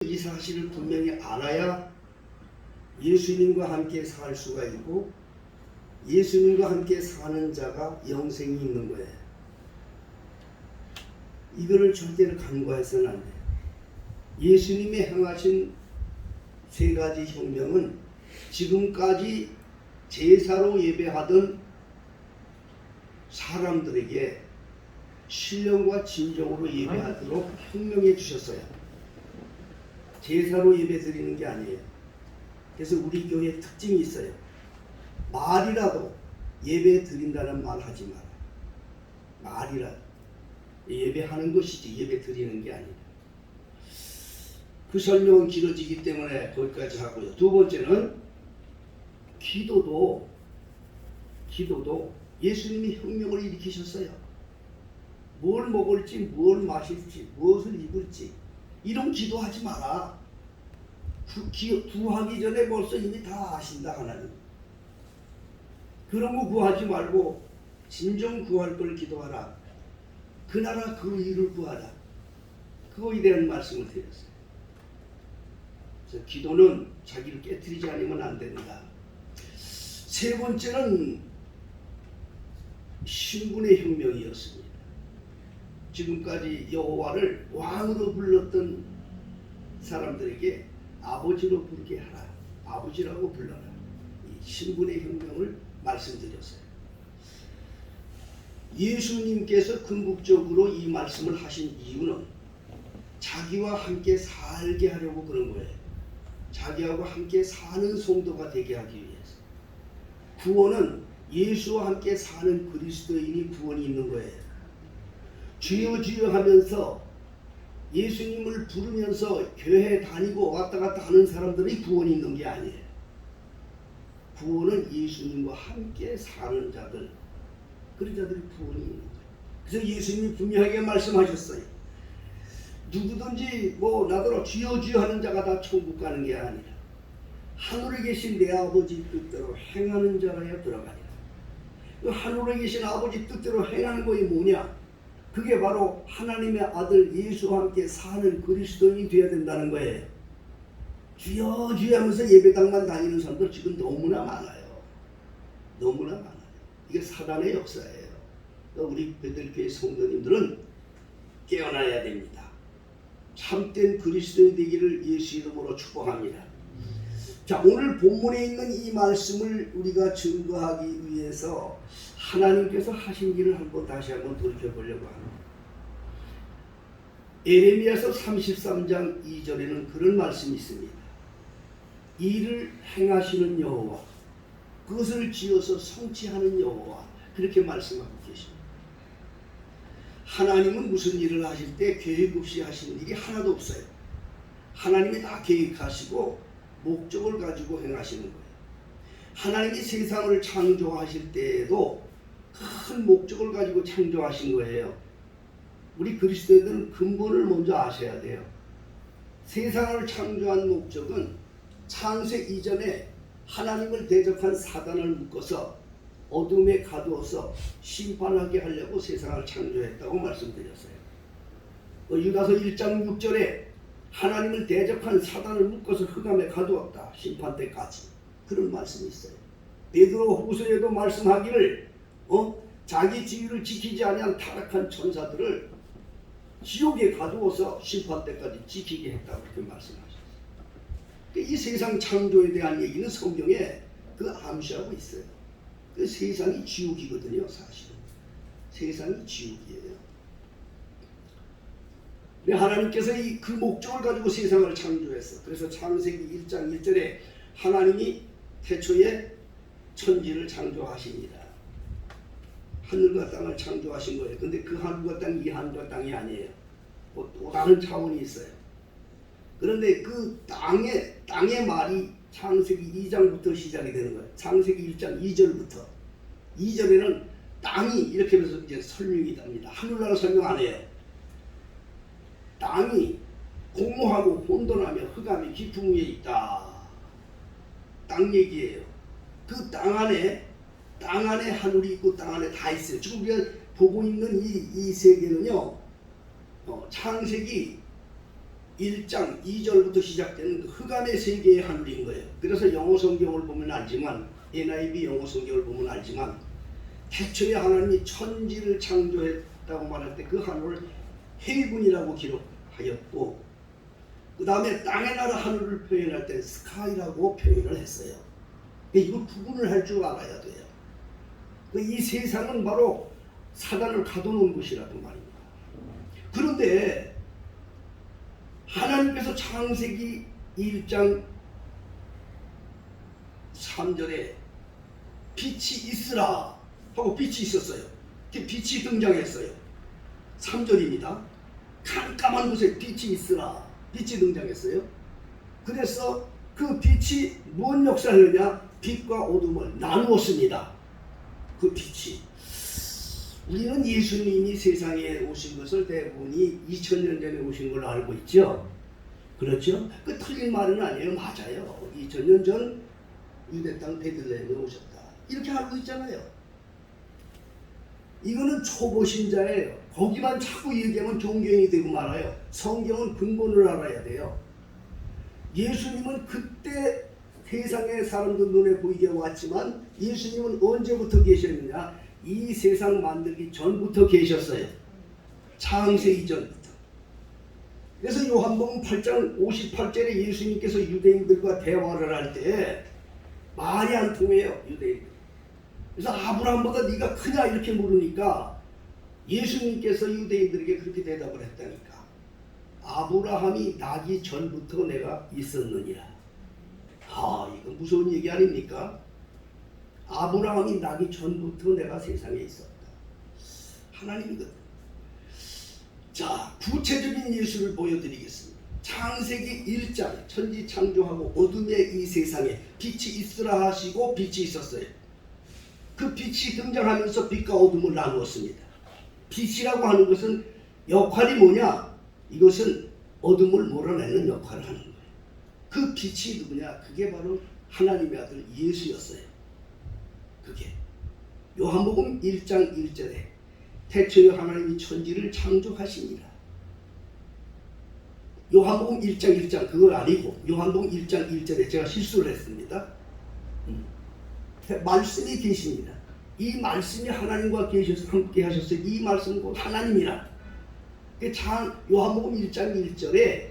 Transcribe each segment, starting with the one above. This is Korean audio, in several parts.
이 사실을 분명히 알아야 예수님과 함께 살 수가 있고 예수님과 함께 사는 자가 영생이 있는 거예요. 이거를 절대로 간과해서는 안 돼요. 예수님이 행하신 세 가지 혁명은 지금까지 제사로 예배하던 사람들에게 신령과 진정으로 예배하도록 혁명해 주셨어요. 제사로 예배 드리는 게 아니에요. 그래서 우리 교회의 특징이 있어요. 말이라도 예배 드린다는 말 하지 마라. 말이라도 예배하는 것이지 예배 드리는 게 아니에요. 그 설명은 길어지기 때문에 거기까지 하고요. 두 번째는 기도도 예수님이 혁명을 일으키셨어요. 뭘 먹을지, 뭘 마실지, 무엇을 입을지 이런 기도하지 마라. 구하기 전에 벌써 이미 다 아신다 하나님. 그런 거 구하지 말고 진정 구할 걸 기도하라. 그 나라 그 일을 구하라. 그거에 대한 말씀을 드렸어요. 그래서 기도는 자기를 깨트리지 않으면 안 된다. 세 번째는 신분의 혁명이었습니다. 지금까지 여호와를 왕으로 불렀던 사람들에게 아버지로 부르게 하라. 아버지라고 불러라. 이 신분의 혁명을 말씀드렸어요. 예수님께서 궁극적으로 이 말씀을 하신 이유는 자기와 함께 살게 하려고 그런 거예요. 자기하고 함께 사는 성도가 되게 하기 위해서. 구원은 예수와 함께 사는 그리스도인이 구원이 있는 거예요. 주여 주여 하면서 예수님을 부르면서 교회 다니고 왔다 갔다 하는 사람들이 구원이 있는 게 아니에요. 구원은 예수님과 함께 사는 자들, 그런 자들이 구원이 있는 거예요. 그래서 예수님이 분명하게 말씀하셨어요. 누구든지 나더러 주여 주여 하는 자가 다 천국 가는 게 아니라 하늘에 계신 내 아버지 뜻대로 행하는 자라야 들어가리라. 그 하늘에 계신 아버지 뜻대로 행하는 것이 뭐냐? 그게 바로 하나님의 아들 예수와 함께 사는 그리스도인이 되어야 된다는 거예요. 주여 주여 하면서 예배당만 다니는 사람들 지금 너무나 많아요. 너무나 많아요. 이게 사단의 역사예요. 우리 베들교회 성도님들은 깨어나야 됩니다. 참된 그리스도인 되기를 예수 이름으로 축복합니다. 자, 오늘 본문에 있는 이 말씀을 우리가 증거하기 위해서 하나님께서 하신 일을 다시 한번 돌이켜보려고 합니다. 에레미야서 33장 2절에는 그런 말씀이 있습니다. 이를 행하시는 여호와, 그것을 지어서 성취하는 여호와, 그렇게 말씀하고 계십니다. 하나님은 무슨 일을 하실 때 계획 없이 하시는 일이 하나도 없어요. 하나님이 다 계획하시고 목적을 가지고 행하시는 거예요. 하나님이 세상을 창조하실 때에도 큰 목적을 가지고 창조하신 거예요. 우리 그리스도인들은 근본을 먼저 아셔야 돼요. 세상을 창조한 목적은 창세 이전에 하나님을 대적한 사단을 묶어서 어둠에 가두어서 심판하게 하려고 세상을 창조했다고 말씀드렸어요. 유다서 1장 6절에 하나님을 대적한 사단을 묶어서 흑암에 가두었다. 심판 때까지. 그런 말씀이 있어요. 베드로 후서에도 말씀하기를 자기 지위를 지키지 아니한 타락한 천사들을 지옥에 가두어서 심판 때까지 지키게 했다고 그렇게 말씀하셨어요. 이 세상 창조에 대한 얘기는 성경에 암시하고 있어요. 그 세상이 지옥이거든요. 사실은 세상이 지옥이에요. 하나님께서 그 목적을 가지고 세상을 창조했어. 그래서 창세기 1장 1절에 하나님이 태초에 천지를 창조하십니다. 하늘과 땅을 창조하신 거예요. 근데 그 하늘과 땅이 이 하늘과 땅이 아니에요. 또 다른 차원이 있어요. 그런데 그 땅의 말이 창세기 2장부터 시작이 되는 거예요. 창세기 1장 2절부터. 2절에는 땅이 이렇게 하면서 이제 설명이 됩니다. 하늘나라 설명 안 해요. 땅이 공허하고 혼돈하며 흑암이 깊은 위에 있다. 땅 얘기예요. 그 땅 안에 하늘이 있고 땅 안에 다 있어요. 지금 우리가 보고 있는 이 세계는요, 창세기 1장 2절부터 시작되는 그 흑암의 세계의 하늘인 거예요. 그래서 영어 성경을 보면 알지만, NIV 영어 성경을 보면 알지만, 태초에 하나님이 천지를 창조했다고 말할 때 그 하늘을 헤이븐이라고 기록하였고, 그 다음에 땅의 나라 하늘을 표현할 때 스카이라고 표현을 했어요. 이걸 구분을 할 줄 알아야 돼요. 이 세상은 바로 사단을 가둬놓은 곳이라는 말입니다. 그런데 하나님께서 창세기 1장 3절에 빛이 있으라 하고 빛이 있었어요. 빛이 등장했어요. 3절입니다. 깜깜한 곳에 빛이 있으라, 빛이 등장했어요. 그래서 그 빛이 무슨 역사를 하느냐? 빛과 어둠을 나누었습니다. 그 빛이, 우리는 예수님이 세상에 오신 것을 대부분이 2000년 전에 오신 걸로 알고 있죠. 그렇죠? 그 틀린 말은 아니에요. 맞아요. 2000년 전 유대 땅 베들레헴에 오셨다, 이렇게 알고 있잖아요. 이거는 초보 신자예요. 거기만 자꾸 얘기하면 종교인이 되고 말아요. 성경은 근본을 알아야 돼요. 예수님은 그때 세상의 사람들 눈에 보이게 왔지만, 예수님은 언제부터 계셨느냐? 이 세상 만들기 전부터 계셨어요. 창세기 전부터. 그래서 요한복음 8장 58절에 예수님께서 유대인들과 대화를 할 때 말이 안 통해요, 유대인들. 그래서 아브라함보다 네가 크냐 이렇게 물으니까 예수님께서 유대인들에게 그렇게 대답을 했다니까. 아브라함이 나기 전부터 내가 있었느니라. 이건 무서운 얘기 아닙니까? 아브라함이 나기 전부터 내가 세상에 있었다. 하나님이거든. 자, 구체적인 예수를 보여드리겠습니다. 창세기 1장, 천지 창조하고 어둠의 이 세상에 빛이 있으라 하시고 빛이 있었어요. 그 빛이 등장하면서 빛과 어둠을 나누었습니다. 빛이라고 하는 것은 역할이 뭐냐? 이것은 어둠을 몰아내는 역할을 하는 거예요. 그 빛이 누구냐? 그게 바로 하나님의 아들 예수였어요. 그게 요한복음 1장 1절에 태초에 하나님이 천지를 창조하시니라. 요한복음 1장 1장 그걸 아니고 요한복음 1장 1절에 제가 실수를 했습니다. 말씀이 계십니다. 이 말씀이 하나님과 함께 하셨어요. 이 말씀은 곧 하나님이라. 요한복음 1장 1절에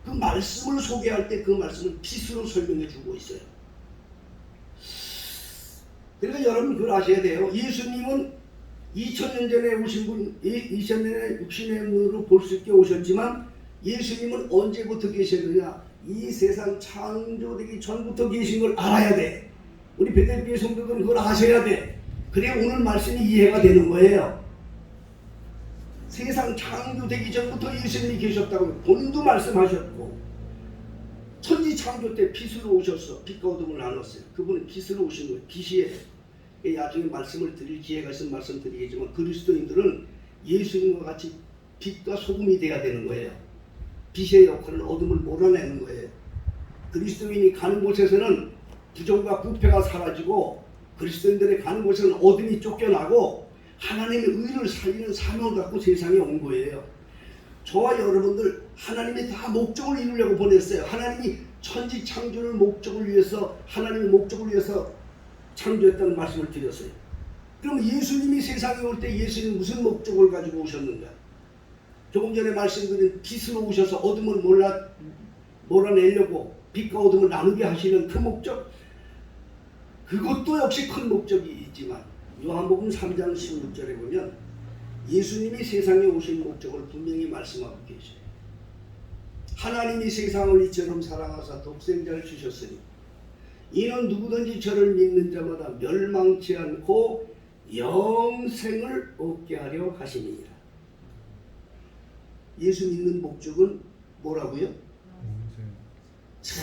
그 말씀을 소개할 때 그 말씀을 빛으로 설명해 주고 있어요. 그러니까 여러분 그걸 아셔야 돼요. 예수님은 2000년 전에 오신 분, 2000년에 육신의 눈으로 볼 수 있게 오셨지만, 예수님은 언제부터 계셨느냐? 이 세상 창조되기 전부터 계신 걸 알아야 돼. 우리 베델교회 성도들은 그걸 아셔야 돼. 그래야 오늘 말씀이 이해가 되는 거예요. 세상 창조되기 전부터 예수님이 계셨다고 본인도 말씀하셨고, 천지 창조 때 빛으로 오셔서 빛과 어둠을 나눴어요. 그분은 빛으로 오신 거예요. 빛이에요. 나중에 말씀을 드릴 기회가 있으면 말씀드리겠지만, 그리스도인들은 예수님과 같이 빛과 소금이 돼야 되는 거예요. 빛의 역할은 어둠을 몰아내는 거예요. 그리스도인이 가는 곳에서는 부정과 부패가 사라지고, 그리스도인들이 가는 곳에는 어둠이 쫓겨나고 하나님의 의를 살리는 사명을 갖고 세상에 온 거예요. 저와 여러분들 하나님이 다 목적을 이루려고 보냈어요. 하나님이 천지 창조를 목적을 위해서, 하나님의 목적을 위해서 창조했다는 말씀을 드렸어요. 그럼 예수님이 세상에 올 때 예수님은 무슨 목적을 가지고 오셨는가? 조금 전에 말씀드린 빛으로 오셔서 어둠을 몰아내려고 빛과 어둠을 나누게 하시는 그 목적, 그것도 역시 큰 목적이 있지만, 요한복음 3장 16절에 보면 예수님이 세상에 오신 목적을 분명히 말씀하고 계셔요. 하나님이 세상을 이처럼 사랑하사 독생자를 주셨으니 이는 누구든지 저를 믿는 자마다 멸망치 않고 영생을 얻게 하려 하심이니라. 예수 믿는 목적은 뭐라고요? 자,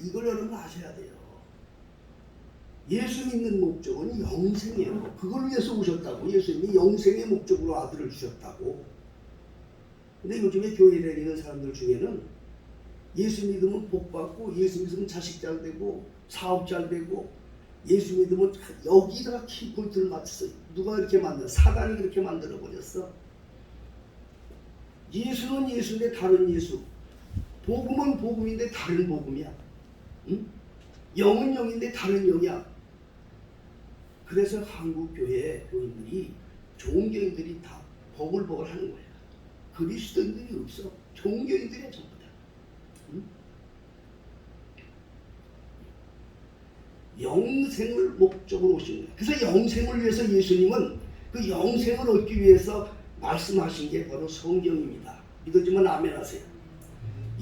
이걸 여러분 아셔야 돼요. 예수 믿는 목적은 영생이에요. 그걸 위해서 오셨다고. 예수님이 영생의 목적으로 아들을 주셨다고. 근데 요즘에 교회 다니는 사람들 중에는 예수 믿으면 복 받고, 예수 믿으면 자식 잘 되고, 사업 잘 되고, 예수 믿으면 여기다가 키포인트를 맞췄어요. 누가 이렇게 만들어? 사단이 그렇게 만들어 버렸어. 예수는 예수인데 다른 예수. 복음은 복음인데 다른 복음이야. 응? 영은 영인데 다른 영이야. 그래서 한국 교회 교인들이 좋은 교인들이 다 보글보글 하는 거야. 그리스도인들이 없어. 좋은 교인들이야 전부 다. 응? 영생을 목적으로 오신 거야. 그래서 영생을 위해서 예수님은 그 영생을 얻기 위해서 말씀하신 게 바로 성경입니다. 믿어지면 아멘 하세요.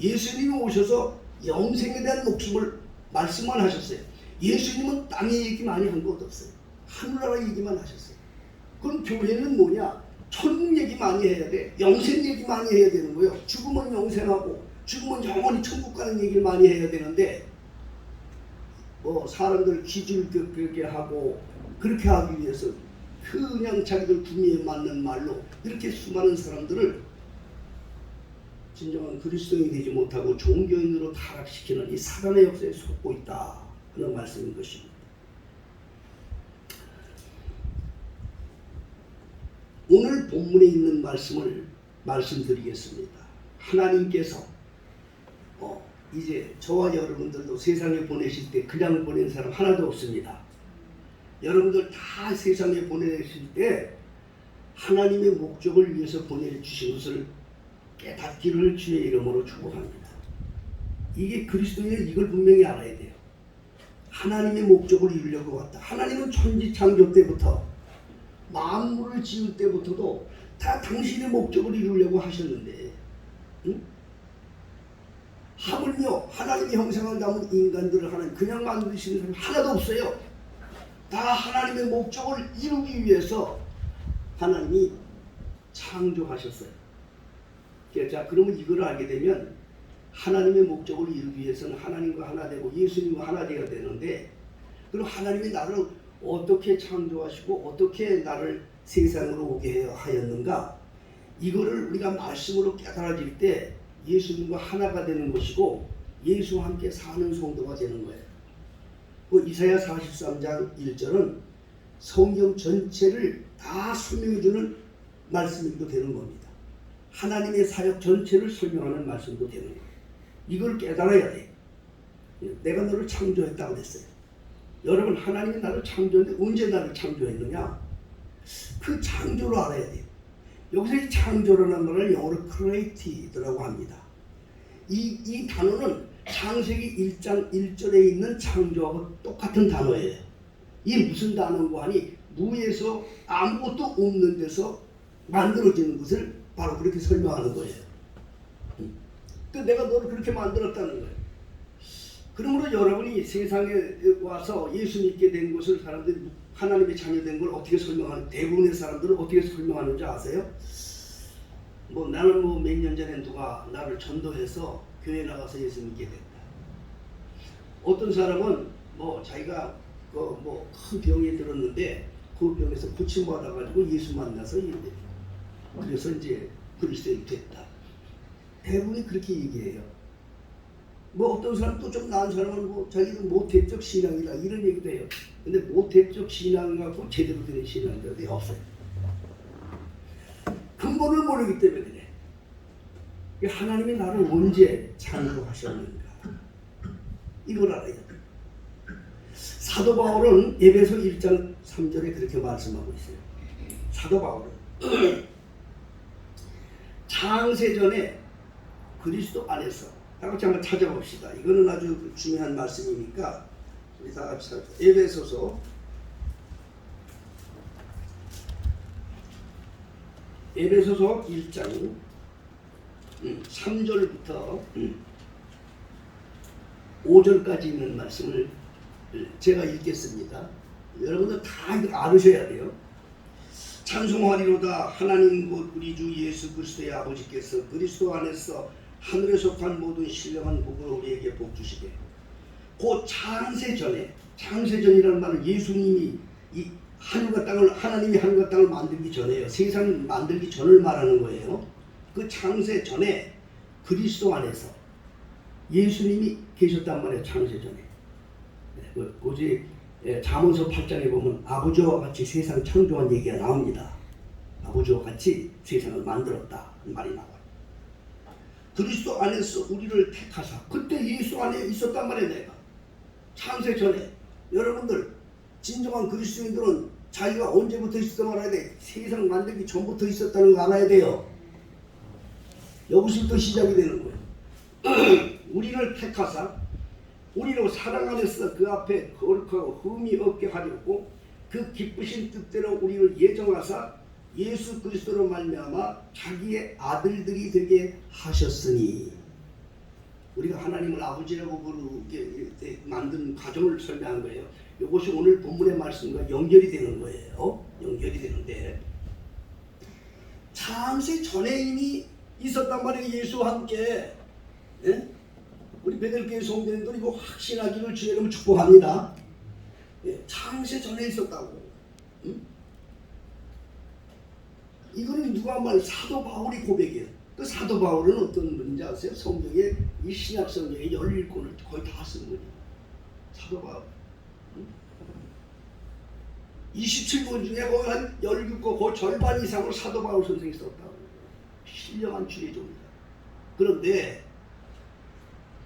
예수님이 오셔서 영생에 대한 목숨을 말씀만 하셨어요. 예수님은 땅의 얘기 많이 한 것 없어요. 하늘나라 얘기만 하셨어요. 그럼 교회는 뭐냐? 천국 얘기 많이 해야 돼. 영생 얘기 많이 해야 되는 거예요. 죽으면 영생하고 죽으면 영원히 천국 가는 얘기를 많이 해야 되는데 뭐 사람들 기질 그렇게 하고 그렇게 하기 위해서 그냥 자기들 구미에 맞는 말로 이렇게 수많은 사람들을 진정한 그리스도인이 되지 못하고 종교인으로 타락시키는 이 사단의 역사에 속고 있다 하는 말씀인 것입니다. 오늘 본문에 있는 말씀을 말씀드리겠습니다. 하나님께서 이제 저와 여러분들도 세상에 보내실 때 그냥 보낸 사람 하나도 없습니다. 여러분들 다 세상에 보내실 때 하나님의 목적을 위해서 보내주신 것을 깨닫기를 주의 이름으로 축복합니다. 이게 그리스도인은 이걸 분명히 알아야 돼요. 하나님의 목적을 이루려고 왔다. 하나님은 천지창조 때부터 만물을 지을 때부터도 다 당신의 목적을 이루려고 하셨는데 응? 하물며 하나님의 형상을 담은 인간들을 하나님 그냥 만드시는 사람이 하나도 없어요. 다 하나님의 목적을 이루기 위해서 하나님이 창조하셨어요. 자, 그러면 이걸 알게 되면 하나님의 목적을 이루기 위해서는 하나님과 하나 되고 예수님과 하나 되어야 되는데 그럼 하나님이 나를 어떻게 창조하시고 어떻게 나를 세상으로 오게 하였는가? 이거를 우리가 말씀으로 깨달아질 때 예수님과 하나가 되는 것이고 예수와 함께 사는 성도가 되는 거예요. 그 이사야 43장 1절은 성경 전체를 다 설명해주는 말씀도 되는 겁니다. 하나님의 사역 전체를 설명하는 말씀도 되는 거예요. 이걸 깨달아야 돼. 내가 너를 창조했다고 그랬어요. 여러분 하나님이 나를 창조했는데 언제 나를 창조했느냐? 그 창조를 알아야 돼요. 여기서 이 창조라는 말을 영어로 create라고 합니다. 이 단어는 창세기 1장 1절에 있는 창조하고 똑같은 단어예요. 이게 무슨 단어인고 하니 무에서 아무것도 없는 데서 만들어지는 것을 바로 그렇게 설명하는 거예요. 그 내가 너를 그렇게 만들었다는 거예요. 그러므로 여러분이 세상에 와서 예수 믿게 된 것을 사람들이 하나님의 자녀된 걸 어떻게 설명하는 대부분의 사람들은 어떻게 설명하는지 아세요? 뭐 나는 뭐 몇 년 전에 누가 나를 전도해서 교회 나가서 예수 믿게 됐다. 어떤 사람은 뭐 자기가 뭐 큰 병에 들었는데 그 병에서 고침받아가지고 예수 만나서 그래서 이제 그리스도인이 됐다. 대부분이 그렇게 얘기해요. 뭐 어떤 사람 또 좀 나은 사람은 뭐 자기는 모태적 신앙이다 이런 얘기도 해요. 근데 모태적 신앙 갖고 제대로 된 신앙들이 없어요. 근본을 모르기 때문에 그래. 하나님이 나를 언제 창조하셨는가 이걸 알아야 돼. 사도 바울은 에베소 1장 3절에 그렇게 말씀하고 있어요. 사도 바울은 창세전에 그리스도 안에서 다 같이 한번 찾아봅시다. 이거는 아주 중요한 말씀이니까 우리 다 같이 찾아봅시다. 에베소서 1장 3절부터 5절까지 있는 말씀을 제가 읽겠습니다. 여러분들 다 이거 알으셔야 돼요. 찬송하리로다 하나님 곧 우리 주 예수 그리스도의 아버지께서 그리스도 안에서 하늘에 속한 모든 신령한 복을 우리에게 복 주시게. 곧 창세전이라는 말은 예수님이 이 하늘과 땅을 하나님이 하늘과 땅을 만들기 전에요. 세상을 만들기 전을 말하는 거예요. 그 창세 전에 그리스도 안에서 예수님이 계셨단 말이에요. 창세전에. 고지 잠언서 8장에 보면 아버지와 같이 세상 창조한 얘기가 나옵니다. 아버지와 같이 세상을 만들었다 말이 나와요. 그리스도 안에서 우리를 택하사. 그때 예수 안에 있었단 말이에요. 내가 창세 전에. 여러분들 진정한 그리스도인들은 자기가 언제부터 있었던 알아야 돼. 세상 만들기 전부터 있었다는 거 알아야 돼요. 여기서부터 시작이 되는 거예요. 우리를 택하사 우리로 사랑 안에서 그 앞에 거룩하고 흠이 없게 하려고 그 기쁘신 뜻대로 우리를 예정하사 예수 그리스도로 말미암아 자기의 아들들이 되게 하셨으니. 우리가 하나님을 아버지라고 부르게 만든 과정을 설명한 거예요. 이것이 오늘 본문의 말씀과 연결이 되는 거예요. 연결이 되는데 창세 전에 이미 있었단 말이에요. 예수와 함께. 예? 우리 베들교회 성도님들 이거 확신하기를 주의 이름으로 축복합니다. 예, 창세 전에 있었다고. 응? 이거는 누가 말 사도 바울이 고백이에요. 그 사도 바울은 어떤 분인지 아세요? 성경에 이 신약 성경에 11권을 거의 다 쓴 거예요. 사도 바울. 응? 27권 중에 거의 한 16권 그 절반 이상을 사도 바울 선생이 썼다고. 신령한 주의조입니다. 그런데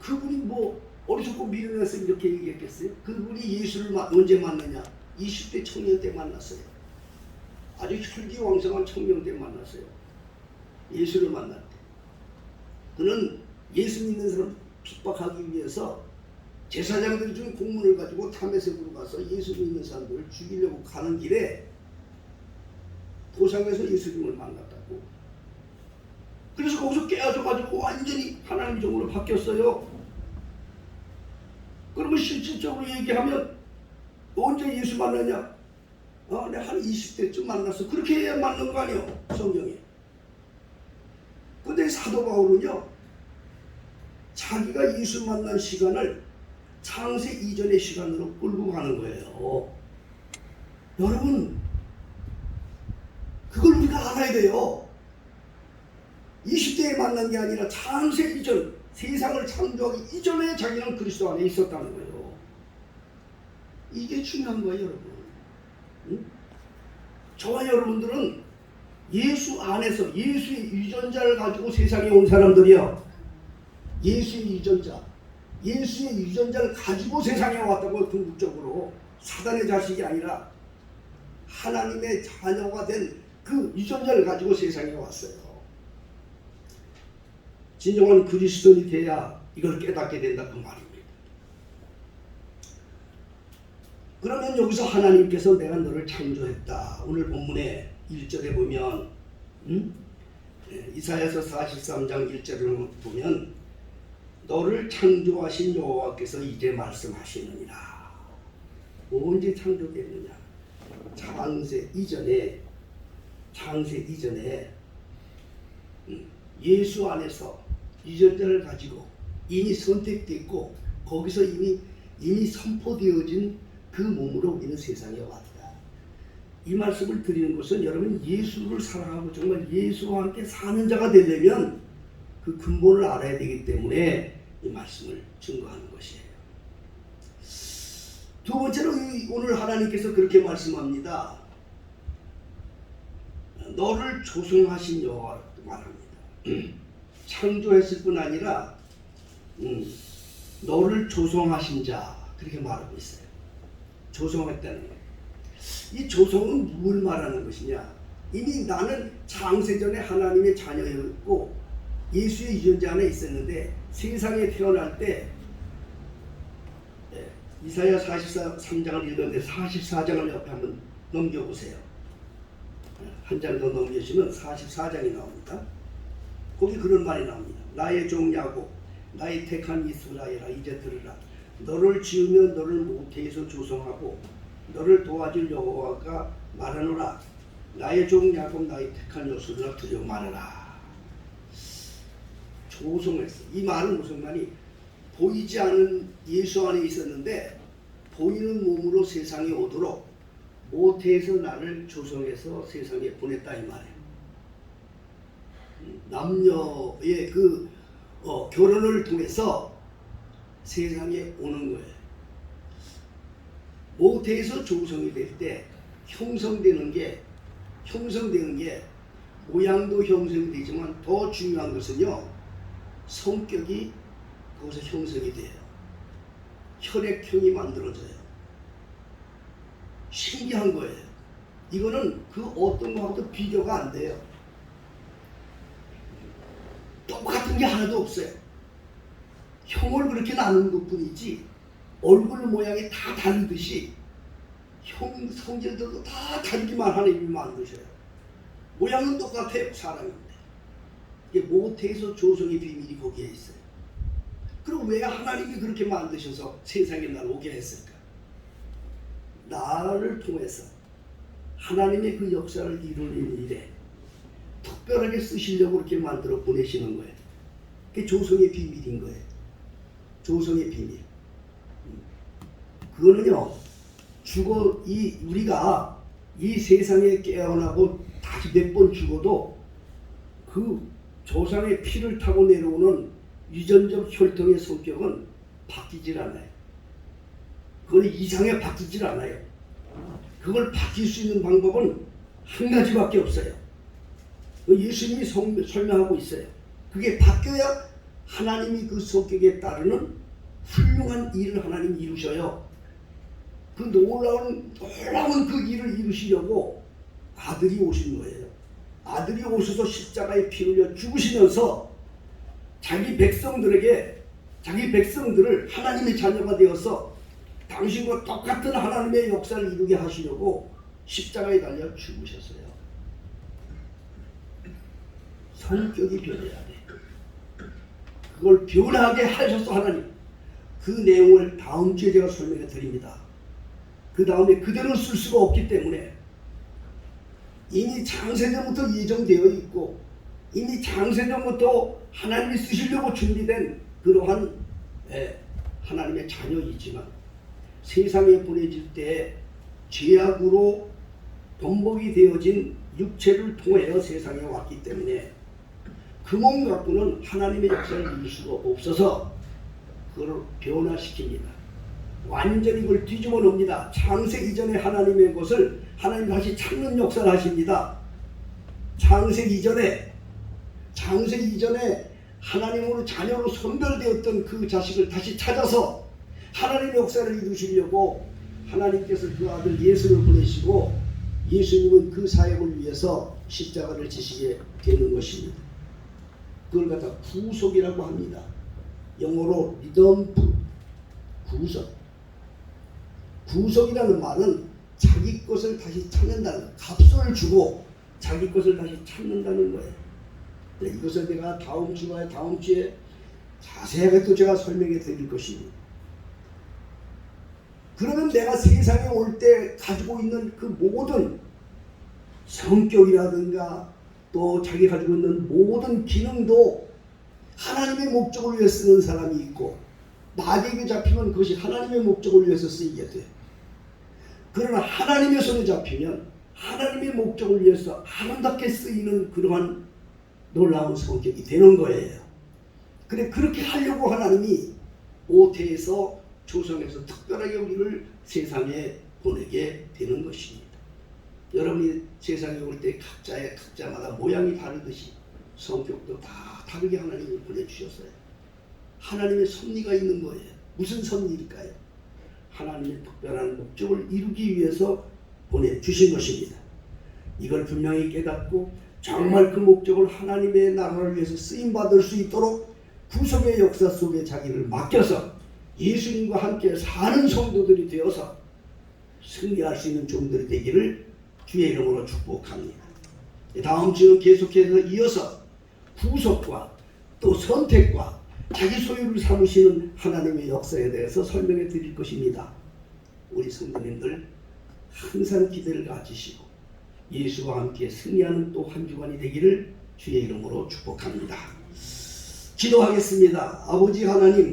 그분이 뭐 어리석고 미련해서 이렇게 얘기했겠어요? 그분이 예수를 언제 만나냐? 20대 청년 때 만났어요. 아주 혈기왕성한 청년 때 만났어요. 예수를 만날 때. 그는 예수 믿는 사람 핍박하기 위해서 제사장들 중에 공문을 가지고 다메섹으로 가서 예수 믿는 사람들을 죽이려고 가는 길에 도상에서 예수님을 만났다고. 그래서 거기서 깨어져가지고 완전히 하나님 종으로 바뀌었어요. 그러면 실질적으로 얘기하면 언제 예수 만나냐? 내가 한 20대쯤 만났어. 그렇게 해야 만난 거 아니에요, 성경에. 근데 사도 바울은요, 자기가 예수 만난 시간을 창세 이전의 시간으로 끌고 가는 거예요. 여러분, 그걸 우리가 알아야 돼요. 20대에 만난 게 아니라 창세 이전, 세상을 창조하기 이전에 자기는 그리스도 안에 있었다는 거예요. 이게 중요한 거예요, 여러분. 응? 저와 여러분들은 예수 안에서 예수의 유전자를 가지고 세상에 온 사람들이요. 예수의 유전자, 예수의 유전자를 가지고 세상에 왔다고. 궁극적으로 사단의 자식이 아니라 하나님의 자녀가 된 그 유전자를 가지고 세상에 왔어요. 진정한 그리스도인이 돼야 이걸 깨닫게 된다 그 말입니다. 그러면 여기서 하나님께서 내가 너를 창조했다. 오늘 본문의 1절에 보면 이사야서 43장 1절을 보면 너를 창조하신 여호와께서 이제 말씀하시느니라. 언제 창조됐느냐? 창세 이전에 예수 안에서 유전자를 가지고 이미 선택됐고 거기서 이미 선포되어진 그 몸으로 우리는 세상에 왔다. 이 말씀을 드리는 것은 여러분 예수를 사랑하고 정말 예수와 함께 사는 자가 되려면 그 근본을 알아야 되기 때문에 이 말씀을 증거하는 것이에요. 두 번째로 오늘 하나님께서 그렇게 말씀합니다. 너를 조성하신 여호와 말합니다. 창조했을 뿐 아니라 너를 조성하신 자 그렇게 말하고 있어요. 조성했다는 거예요. 이 조성은 뭘 말하는 것이냐? 이미 나는 창세전에 하나님의 자녀였고 예수의 유전자 안에 있었는데 세상에 태어날 때 이사야 43장을 읽었는데 44장을 옆에 한번 넘겨보세요. 한 장 더 넘겨주시면 44장이 나옵니다. 거기 그런 말이 나옵니다. 나의 종 야곱, 나의 택한 이스라엘아 이제 들으라. 너를 지으며 너를 모태에서 조성하고 너를 도와줄 여호와가 말하노라. 나의 종 야곱 나의 택한 요소들아 두려워 말하라. 조성했어. 이 말은 무슨 말이? 보이지 않은 예수 안에 있었는데 보이는 몸으로 세상에 오도록 모태에서 나를 조성해서 세상에 보냈다 이 말이에요. 남녀의 그 결혼을 통해서 세상에 오는 거예요. 모태에서 조성이 될 때 형성되는 게 모양도 형성이 되지만 더 중요한 것은요. 성격이 거기서 형성이 돼요. 혈액형이 만들어져요. 신기한 거예요. 이거는 그 어떤 거하고도 비교가 안 돼요. 똑같은 게 하나도 없어요. 형을 그렇게 나누는 것뿐이지 얼굴 모양이 다 다르듯이 형 성질들도 다 다르기만 하나님이 만드셔요. 모양은 똑같아요. 사람인데. 이게 모태에서 조성의 비밀이 거기에 있어요. 그럼 왜 하나님이 그렇게 만드셔서 세상에 날 오게 했을까? 나를 통해서 하나님의 그 역사를 이루는 일에 특별하게 쓰시려고 그렇게 만들어 보내시는 거예요. 그게 조성의 비밀인 거예요. 조성의 비밀. 그거는요, 우리가 이 세상에 깨어나고 다시 몇 번 죽어도 그 조상의 피를 타고 내려오는 유전적 혈통의 성격은 바뀌질 않아요. 그건 이상에 바뀌질 않아요. 그걸 바뀔 수 있는 방법은 한 가지밖에 없어요. 예수님이 설명하고 있어요. 그게 바뀌어야 하나님이 그 성격에 따르는 훌륭한 일을 하나님이 이루셔요. 그 놀라운 그 일을 이루시려고 아들이 오신 거예요. 아들이 오셔서 십자가에 피 흘려 죽으시면서 자기 백성들을 하나님의 자녀가 되어서 당신과 똑같은 하나님의 역사를 이루게 하시려고 십자가에 달려 죽으셨어요. 성격이 변해야 돼. 그걸 변하게 하셔서 하나님. 그 내용을 다음 주에 제가 설명해 드립니다. 그 다음에 그대로 쓸 수가 없기 때문에 이미 창세전부터 예정되어 있고 이미 창세전부터 하나님이 쓰시려고 준비된 그러한 하나님의 자녀이지만 세상에 보내질 때 죄악으로 번복이 되어진 육체를 통하여 세상에 왔기 때문에 그 몸 갖고는 하나님의 역사를 이룰 수가 없어서 그걸 변화시킵니다. 완전히 그걸 뒤집어 놓습니다. 창세 이전에 하나님의 것을 하나님 다시 찾는 역사를 하십니다. 창세 이전에 하나님으로 자녀로 선별되었던 그 자식을 다시 찾아서 하나님의 역사를 이루시려고 하나님께서 그 아들 예수를 보내시고 예수님은 그 사역을 위해서 십자가를 지시게 되는 것입니다. 그걸 갖다 구속이라고 합니다. 영어로 리덤프, 구속이라는 말은 자기 것을 다시 찾는다는, 값을 주고 자기 것을 다시 찾는다는 거예요. 이것을 내가 다음 주에 자세하게 또 제가 설명해 드릴 것입니다. 그러면 내가 세상에 올 때 가지고 있는 그 모든 성격이라든가 또 자기 가지고 있는 모든 기능도 하나님의 목적을 위해 쓰는 사람이 있고 나에게 잡히면 그것이 하나님의 목적을 위해서 쓰이게 돼요. 그러나 하나님의 손에 잡히면 하나님의 목적을 위해서 아름답게 쓰이는 그러한 놀라운 성격이 되는 거예요. 그렇게 하려고 하나님이 모태에서 조성해서 특별하게 우리를 세상에 보내게 되는 것입니다. 여러분이 세상에 올 때 각자마다 모양이 다르듯이 성격도 다 다르게 하나님이 보내주셨어요. 하나님의 섭리가 있는 거예요. 무슨 섭리일까요? 하나님의 특별한 목적을 이루기 위해서 보내주신 것입니다. 이걸 분명히 깨닫고 정말 그 목적을 하나님의 나라를 위해서 쓰임받을 수 있도록 구속의 역사 속에 자기를 맡겨서 예수님과 함께 사는 성도들이 되어서 승리할 수 있는 종들이 되기를 주의 이름으로 축복합니다. 다음 주는 계속해서 이어서 구속과 또 선택과 자기 소유를 삼으시는 하나님의 역사에 대해서 설명해 드릴 것입니다. 우리 성도님들 항상 기대를 가지시고 예수와 함께 승리하는 또 한 주간이 되기를 주의 이름으로 축복합니다. 기도하겠습니다. 아버지 하나님,